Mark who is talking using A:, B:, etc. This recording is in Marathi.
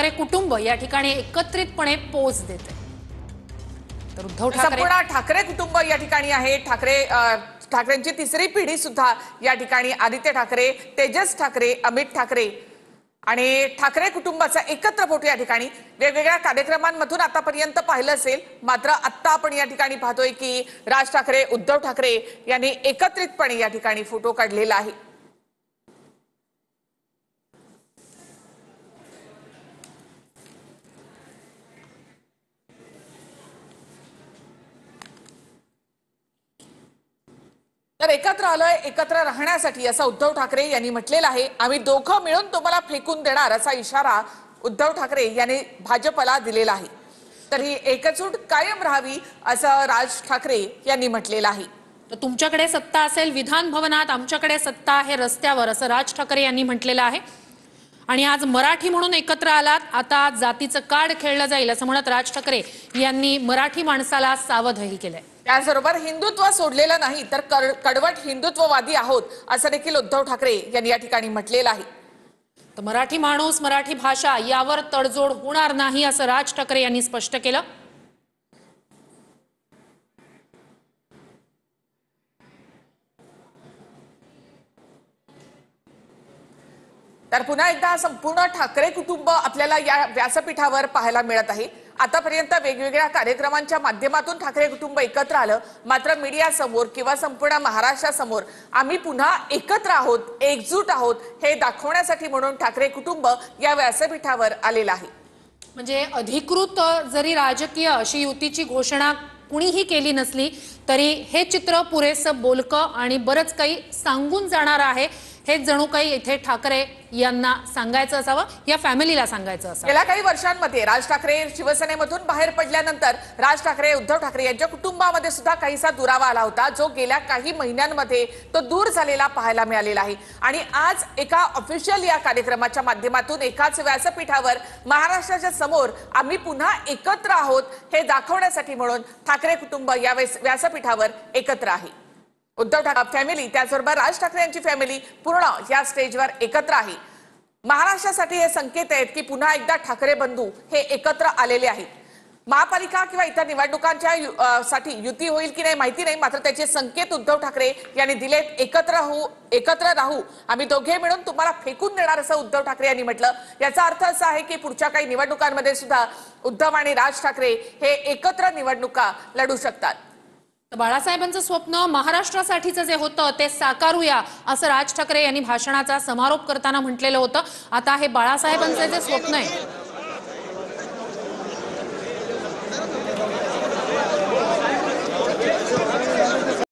A: ठाकरे कुटुंब या ठिकाणी एकत्रितपणे पोच देते। तर उद्धव
B: संपूर्ण ठाकरे कुटुंब या ठिकाणी आहे। ठाकरेंची तिसरी पिढी सुद्धा या ठिकाणी, आदित्य ठाकरे, तेजस ठाकरे, अमित ठाकरे आणि ठाकरे कुटुंबाचा एकत्र फोटो या ठिकाणी वेगवेगळ्या कार्यक्रमांमधून आतापर्यंत पाहिलं असेल। मात्र आता आपण या ठिकाणी पाहतोय की राज ठाकरे, उद्धव ठाकरे यांनी एकत्रितपणे या ठिकाणी फोटो काढलेला आहे। तर एकत्र आलोय एकत्र राहण्यासाठी असं उद्धव ठाकरे यांनी म्हटलेलं आहे। आम्ही दोघं मिळून तुम्हाला फेकून देणार असा इशारा उद्धव ठाकरे यांनी भाजपला दिलेला आहे। तर ही एकजूट कायम राहावी असं राज ठाकरे यांनी म्हटलेलं आहे।
A: तर तुमच्याकडे सत्ता असेल विधान भवनात, आमच्याकडे सत्ता आहे रस्त्यावर असं राज ठाकरे यांनी म्हटलेलं आहे। आणि आज मराठी म्हणून एकत्र आलात, आता जातीचं कार्ड खेळलं जाईल असं म्हणत राज ठाकरे यांनी मराठी माणसाला सावधही केलंय।
B: त्याचबरोबर हिंदुत्व सोडलेलं नाही तर कडवट हिंदुत्ववादी आहोत असं देखील उद्धव ठाकरे यांनी या ठिकाणी म्हटलेलं आहे।
A: तर मराठी माणूस, मराठी भाषा यावर तडजोड होणार नाही असं राज ठाकरे यांनी स्पष्ट केलं।
B: तर पुन्हा एकदा संपूर्ण ठाकरे कुटुंब आपल्याला या व्यासपीठावर पाहायला मिळत आहे। आतापर्यंत वेगवेगळ्या कार्यक्रमांच्या माध्यमातून ठाकरे कुटुंब एकत्र आलं, मात्र मीडिया समोर किंवा संपूर्ण महाराष्ट्रासमोर आम्ही पुन्हा एकत्र आहोत, एकजूट आहोत हे दाखवण्यासाठी म्हणून ठाकरे कुटुंब या व्यासपीठावर आलेलं आहे।
A: म्हणजे अधिकृत जरी राजकीय अशी युतीची घोषणा कुणीही केली नसली तरी हे चित्र पुरेसं बोलकं आणि बरंच काही सांगून जाणार आहे। हे जणू काही इथे ठाकरे यांना सांगायचं असावं, या फॅमिलीला सांगायचं असावं।
B: गेल्या काही वर्षांमध्ये राज ठाकरे शिवसेनेमधून बाहेर पडल्यानंतर राज ठाकरे, उद्धव ठाकरे यांच्या कुटुंबामध्ये सुद्धा काहीसा दुरावा आला होता, जो गेल्या काही महिन्यांमध्ये तो दूर झालेला पाहायला मिळालेला आहे। आणि आज एका ऑफिशियल या कार्यक्रमाच्या माध्यमातून एकाच व्यासपीठावर महाराष्ट्राच्या समोर आम्ही पुन्हा एकत्र आहोत हे दाखवण्यासाठी म्हणून ठाकरे कुटुंब या व्यासपीठावर एकत्र आहे। उद्धव ठाकरे फॅमिली त्याचबरोबर राज ठाकरे यांची फॅमिली पूर्ण या स्टेजवर एकत्र आहे। महाराष्ट्रासाठी हे संकेत आहेत की पुन्हा एकदा ठाकरे बंधू हे एकत्र आलेले आहेत। महापालिका किंवा इतर निवडणुकांच्या साठी युती होईल की नाही माहिती नाही, मात्र त्याचे संकेत उद्धव ठाकरे यांनी दिलेत। एकत्र राहू, आम्ही दोघे मिळून तुम्हाला फेकून देणार असं उद्धव ठाकरे यांनी म्हटलं। याचा अर्थ असा आहे की पुढच्या काही निवडणुकांमध्ये सुद्धा उद्धव आणि राज ठाकरे हे एकत्र निवडणुका लढू शकतात।
A: बाळासाहेबांचं स्वप्न महाराष्ट्रासाठीचं जे होतं ते साकारूया असं राज ठाकरे यांनी भाषणाचा समारोप करताना म्हटलेलं होतं। आता हे बाळासाहेबांचं जे स्वप्न आहे